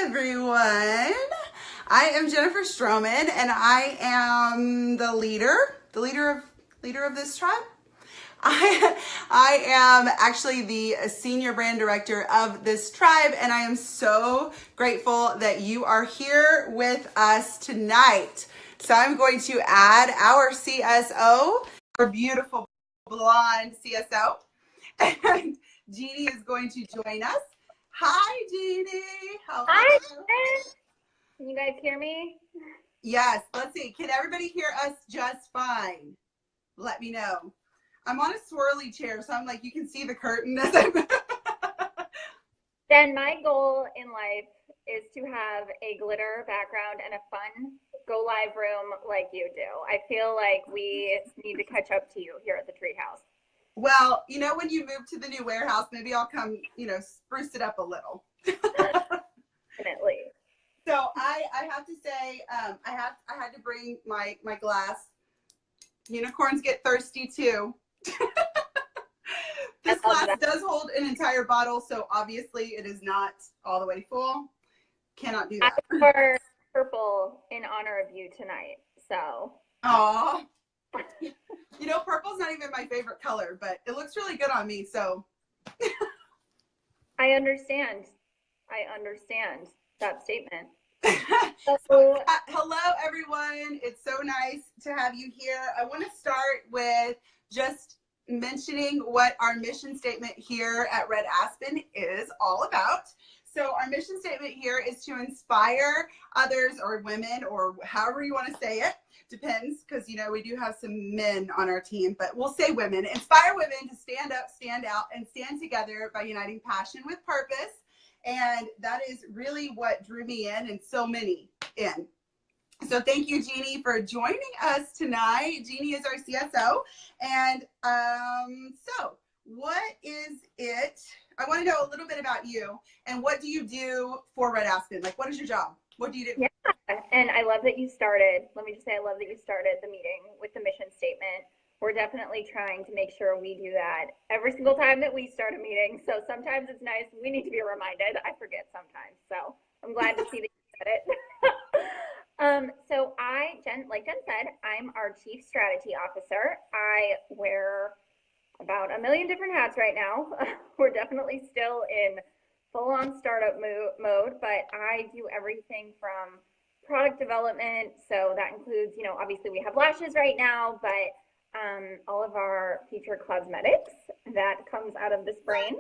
everyone. I am Jennifer Stroman, and I am the leader of this tribe. I am actually the senior brand director of this tribe, and I am so grateful that you are here with us tonight. So I'm going to add our CSO, our beautiful blonde CSO, and Genie is going to join us. Hi, Genie. How are Hi, you? Can you guys hear me? Yes. Let's see. Can everybody hear us just fine? Let me know. I'm on a swirly chair, so I'm like, you can see the curtain as I'm. Then my goal in life is to have a glitter background and a fun go live room like you do. I feel like we need to catch up to you here at the Treehouse. Well, you know, when you move to the new warehouse, maybe I'll come, spruce it up a little. Definitely. So I have to say, I had to bring my glass. Unicorns get thirsty too. This glass does hold an entire bottle, so obviously it is not all the way full. Cannot do that. I wore purple in honor of you tonight. So. Aw. Purple's not even my favorite color, but it looks really good on me, so. I understand that statement. So, hello, everyone. It's so nice to have you here. I want to start with just mentioning what our mission statement here at Red Aspen is all about. So our mission statement here is to inspire others, or women, or however you want to say it. Depends, because, we do have some men on our team, but we'll say women. Inspire women to stand up, stand out, and stand together by uniting passion with purpose. And that is really what drew me in, and so many in. So thank you, Genie, for joining us tonight. Genie is our CSO. And so what is it? I want to know a little bit about you, and what do you do for Red Aspen? Like, what is your job? What do you do? Yeah, and I love that you started. Let me just say, I love that you started the meeting with the mission statement. We're definitely trying to make sure we do that every single time that we start a meeting. So sometimes it's nice. We need to be reminded. I forget sometimes. So I'm glad to see that you said it. So like Jen said, I'm our Chief Strategy Officer. I wear about a million different hats right now. We're definitely still in full-on startup mode, but I do everything from product development. So that includes, obviously we have lashes right now, but all of our future cosmetics that comes out of this brain.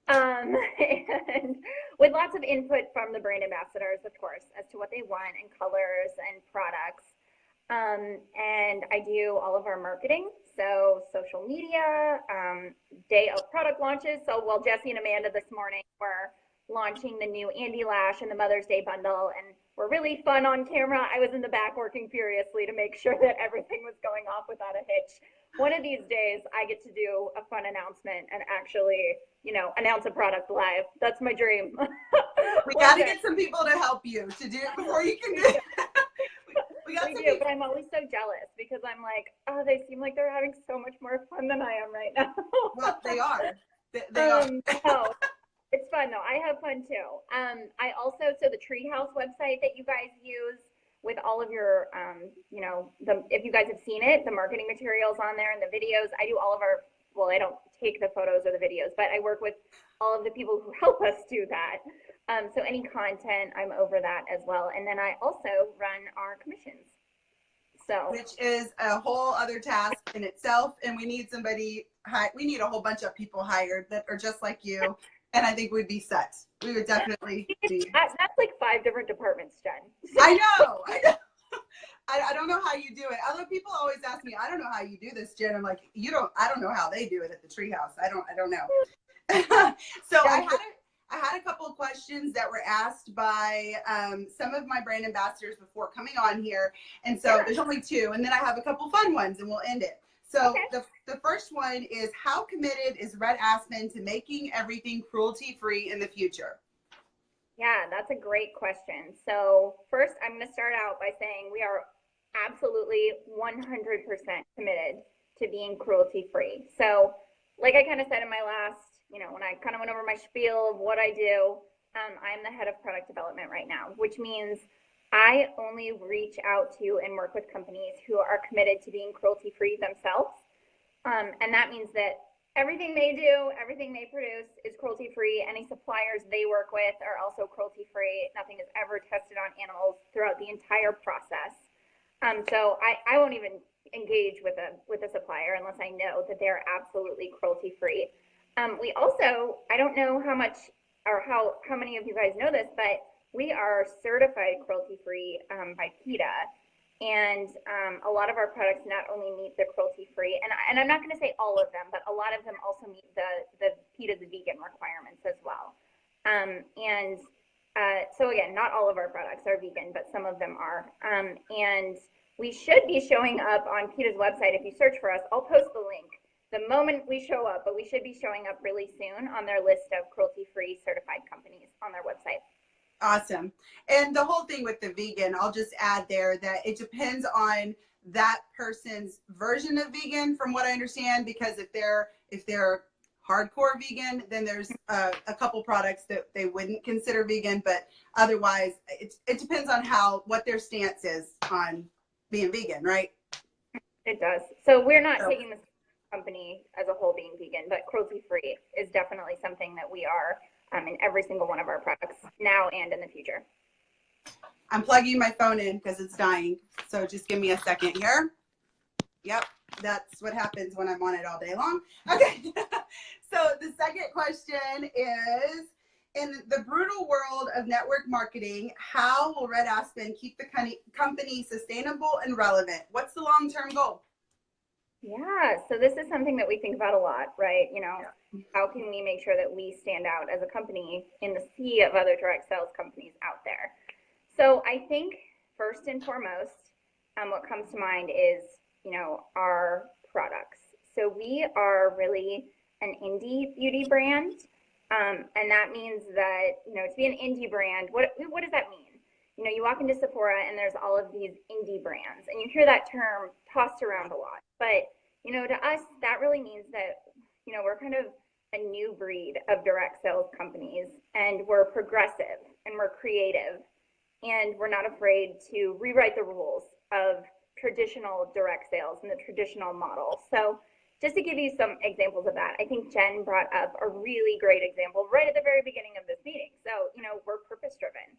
And with lots of input from the brand ambassadors, of course, as to what they want and colors and products. And I do all of our marketing, so social media, day of product launches. So Jesse and Amanda this morning were launching the new Andy Lash and the Mother's Day bundle, and were really fun on camera. I was in the back working furiously to make sure that everything was going off without a hitch. One of these days, I get to do a fun announcement and actually, announce a product live. That's my dream. We got to get some people to help you to do it before you can do it. We do, but I'm always so jealous because I'm like, oh, they seem like they're having so much more fun than I am right now. Well, they are. They are. Oh, it's fun though. I have fun too. I also, so the Treehouse website that you guys use with all of your, if you guys have seen it, the marketing materials on there and the videos, I do all of our, I don't take the photos or the videos, but I work with all of the people who help us do that. So any content, I'm over that as well. And then I also run our commissions. Which is a whole other task in itself. And we need we need a whole bunch of people hired that are just like you. And I think we'd be set. We would definitely be. That's like 5 different departments, Jen. I know. I don't know how you do it. Other people always ask me, I don't know how you do this, Jen. I'm like, I don't know how they do it at the Treehouse. I don't know. So I had a couple of questions that were asked by some of my brand ambassadors before coming on here. And so there's only 2. And then I have a couple fun ones, and we'll end it. So the first one is, how committed is Red Aspen to making everything cruelty-free in the future? Yeah, that's a great question. So first, I'm going to start out by saying we are absolutely 100% committed to being cruelty-free. So like I kind of said in my last, when I kind of went over my spiel of what I do, I'm the head of product development right now, which means I only reach out to and work with companies who are committed to being cruelty-free themselves. And that means that everything they do, everything they produce is cruelty-free. Any suppliers they work with are also cruelty-free. Nothing is ever tested on animals throughout the entire process. So I won't even engage with a supplier unless I know that they're absolutely cruelty-free. We also, I don't know how much or how many of you guys know this, but we are certified cruelty-free by PETA. And a lot of our products not only meet the cruelty-free, and I'm not going to say all of them, but a lot of them also meet the PETA's vegan requirements as well. So again, not all of our products are vegan, but some of them are. And we should be showing up on PETA's website. If you search for us, I'll post the link the moment we show up, but we should be showing up really soon on their list of cruelty-free certified companies on their website. Awesome. And the whole thing with the vegan, I'll just add there that it depends on that person's version of vegan, from what I understand, because if they're hardcore vegan, then there's a couple products that they wouldn't consider vegan, but otherwise it depends on what their stance is on being vegan, right? It does. So we're not taking this company as a whole being vegan, but cruelty-free is definitely something that we are in every single one of our products now and in the future. I'm plugging my phone in because it's dying. So just give me a second here. Yep, that's what happens when I'm on it all day long. Okay, so the second question is, in the brutal world of network marketing, how will Red Aspen keep the company sustainable and relevant? What's the long-term goal? Yeah, so this is something that we think about a lot, right? You know, how can we make sure that we stand out as a company in the sea of other direct sales companies out there? So I think first and foremost, what comes to mind is, you know, our products. So we are really an indie beauty brand. And that means that, you know, to be an indie brand, what does that mean? You know, you walk into Sephora and there's all of these indie brands, and you hear that term tossed around a lot. But, you know, to us, that really means that, you know, we're kind of a new breed of direct sales companies, and we're progressive and we're creative, and we're not afraid to rewrite the rules of traditional direct sales and the traditional model. So just to give you some examples of that, I think Jen brought up a really great example right at the very beginning of this meeting. So, you know, we're purpose driven.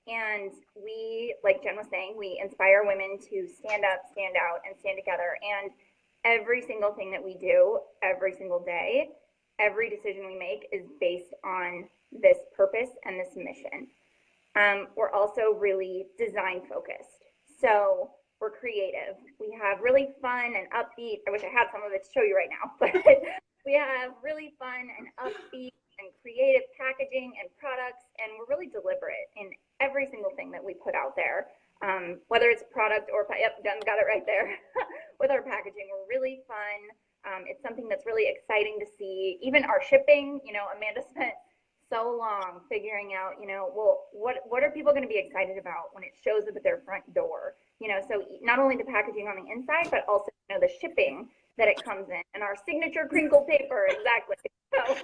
And we, like Jen was saying, we inspire women to stand up, stand out, and stand together. And every single thing that we do, every single day, every decision we make is based on this purpose and this mission. We're also really design focused. So we're creative. We have really fun and upbeat. I wish I had some of it to show you right now, but we have really fun and upbeat and creative packaging and products, and we're really deliberate in every single thing that we put out there. Whether it's product or, yep, Jen's got it right there. With our packaging, we're really fun. It's something that's really exciting to see. Even our shipping, you know, Amanda spent so long figuring out, you know, well, what are people going to be excited about when it shows up at their front door? You know, so not only the packaging on the inside, but also, you know, the shipping that it comes in, and our signature crinkle paper, exactly. So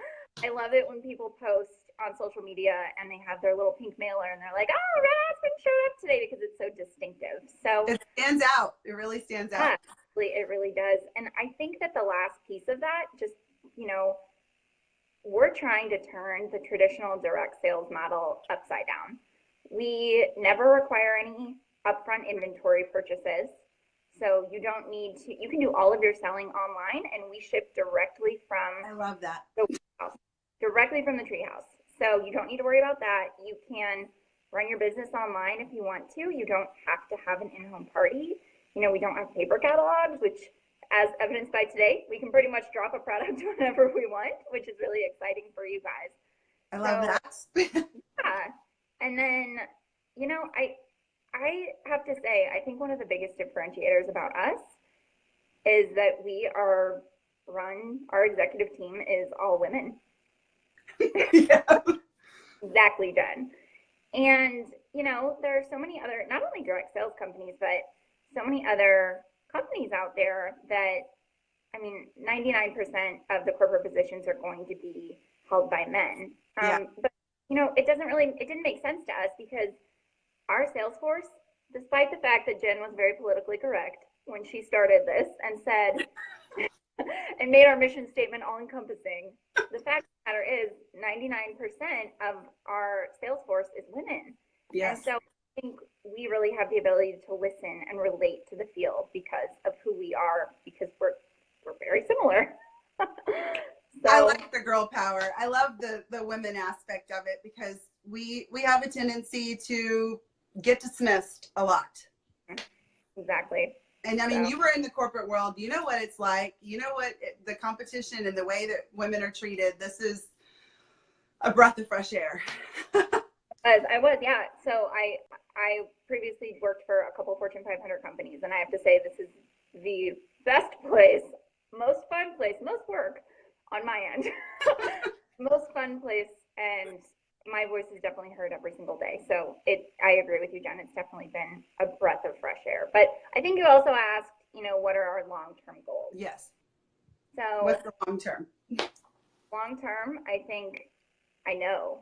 I love it when people post on social media and they have their little pink mailer and they're like, oh, Red Aspen showed up today, because it's so distinctive. So it stands out. It really stands out. It really does. And I think that the last piece of that, just, you know, we're trying to turn the traditional direct sales model upside down. We never require any upfront inventory purchases. So you don't need to, you can do all of your selling online, and we ship directly from, I love that. The treehouse, directly from the treehouse. So you don't need to worry about that. You can run your business online if you want to. You don't have to have an in-home party. You know, we don't have paper catalogs, which, as evidenced by today, we can pretty much drop a product whenever we want, which is really exciting for you guys. I love that. Yeah. And then, you know, I have to say, I think one of the biggest differentiators about us is that our executive team is all women. Yeah. Exactly, Jen. And, you know, there are so many other, not only direct sales companies, but so many other companies out there that, I mean, 99% of the corporate positions are going to be held by men. Yeah. But it didn't make sense to us because our sales force, despite the fact that Jen was very politically correct when she started this and said, and made our mission statement all encompassing, the fact of the matter is 99% of our sales force is women. Yes. And so I think we really have the ability to listen and relate to the field because of who we are, because we're very similar. So, I like the girl power. I love the women aspect of it because we have a tendency to get dismissed a lot. Exactly. And I mean, you were in the corporate world. You know what it's like. You know what the competition and the way that women are treated. This is a breath of fresh air. I was, yeah. So I previously worked for a couple Fortune 500 companies, and I have to say this is the best place, most fun place, most work on my end, most fun place, and my voice is definitely heard every single day. So I agree with you, Jen. It's definitely been a breath of fresh air. But I think you also asked, what are our long-term goals? Yes. So what's the long term? Long term, I know,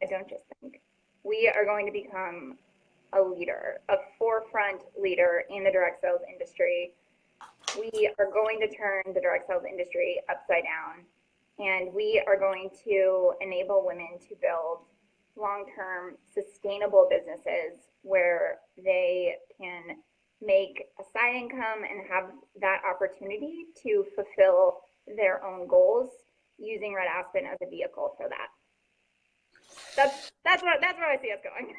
I don't just think, we are going to become a leader, a forefront leader in the direct sales industry. We are going to turn the direct sales industry upside down, and we are going to enable women to build long-term sustainable businesses where they can make a side income and have that opportunity to fulfill their own goals using Red Aspen as a vehicle for that. That's where I see us going.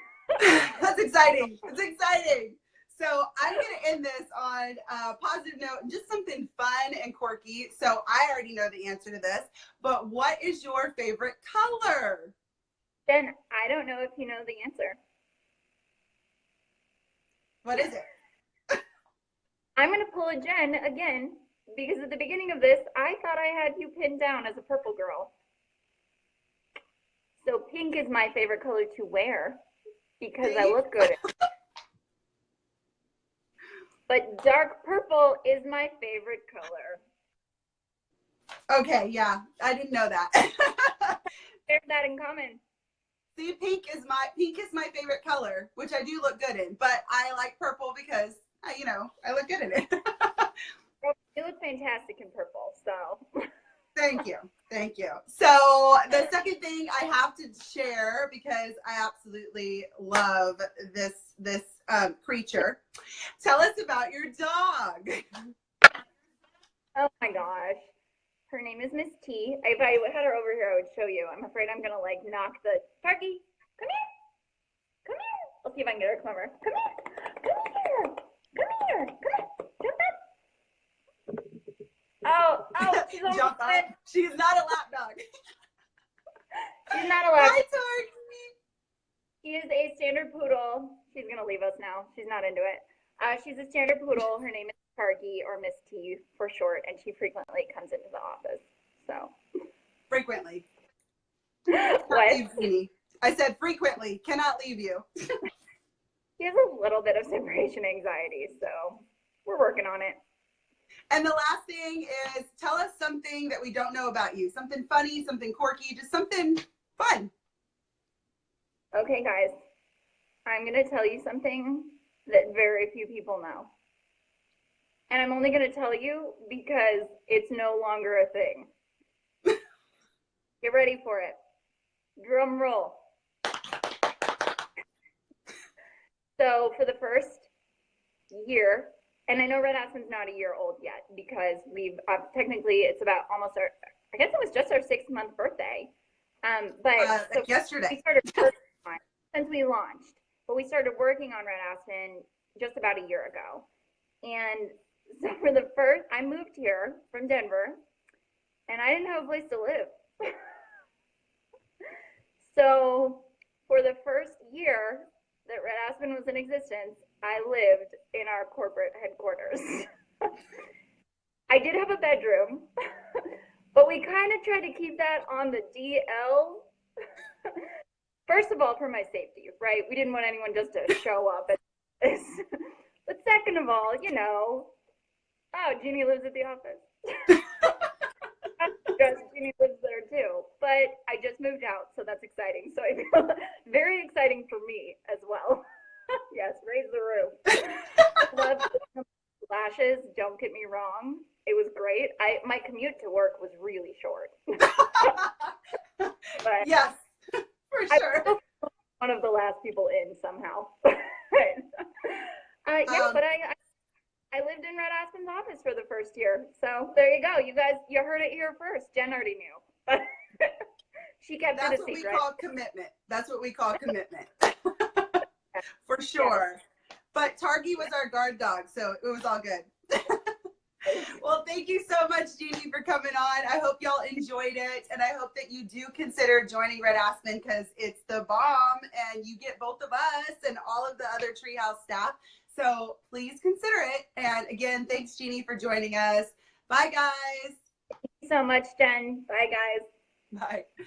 That's exciting. It's exciting. So I'm going to end this on a positive note, just something fun and quirky. So I already know the answer to this, but what is your favorite color? Jen, I don't know if you know the answer. What is it? I'm going to pull a Jen again, because at the beginning of this, I thought I had you pinned down as a purple girl. So pink is my favorite color to wear because I look good. But dark purple is my favorite color. Okay, yeah, I didn't know that. There's that in common. See, pink is my favorite color, which I do look good in, but I like purple because I look good in it. You look fantastic in purple, so. Thank you. So the second thing I have to share, because I absolutely love this creature. Tell us about your dog. Oh my gosh. Her name is Miss T. If I had her over here, I would show you. I'm afraid I'm gonna knock the turkey. Come here. Come here. I'll see if I can get her to come over. Come here. Come here. Come here. Come on. Jump up. Oh, she's on Jump up. She's not a lap dog. She's not a lap dog. Hi, turkey. She is a standard poodle. She's gonna leave us now. She's not into it. She's a standard poodle. Her name is Tarky, or Miss T for short, and she frequently comes into the office. So frequently. What? I said frequently. Cannot leave you. She has a little bit of separation anxiety, so we're working on it. And the last thing is, tell us something that we don't know about you. Something funny, something quirky, just something fun. Okay, guys. I'm going to tell you something that very few people know. And I'm only going to tell you because it's no longer a thing. Get ready for it. Drum roll. So for the first year, and I know Red Aspen's not a year old yet because we've technically it's about almost I guess it was just our 6-month birthday. But so yesterday. We started working on it since we launched, but we started working on Red Aspen just about a year ago. And so for the first, I moved here from Denver, and I didn't have a place to live. So for the first year that Red Aspen was in existence, I lived in our corporate headquarters. I did have a bedroom, but we kind of tried to keep that on the DL. First of all, for my safety, right? We didn't want anyone just to show up at this. But second of all, oh, Genie lives at the office. Yes, Genie lives there too. But I just moved out, so that's exciting. So I feel very exciting for me as well. Yes, raise the roof. I love Lashes, don't get me wrong. It was great. My commute to work was really short. But Yes, for I sure. was one of the last people in somehow. Right. Yeah, but I lived in Red Aspen's office for the first year. So there you go. You guys, you heard it here first. Jen already knew. But she kept it That's a what we secret. call commitment. That's what we call commitment. For Yes. sure. But Targi was our guard dog, so it was all good. Well, thank you so much, Genie, for coming on. I hope y'all enjoyed it, and I hope that you do consider joining Red Aspen because it's the bomb, and you get both of us and all of the other Treehouse staff. So please consider it. And again, thanks, Genie, for joining us. Bye, guys. Thank you so much, Jen. Bye, guys. Bye.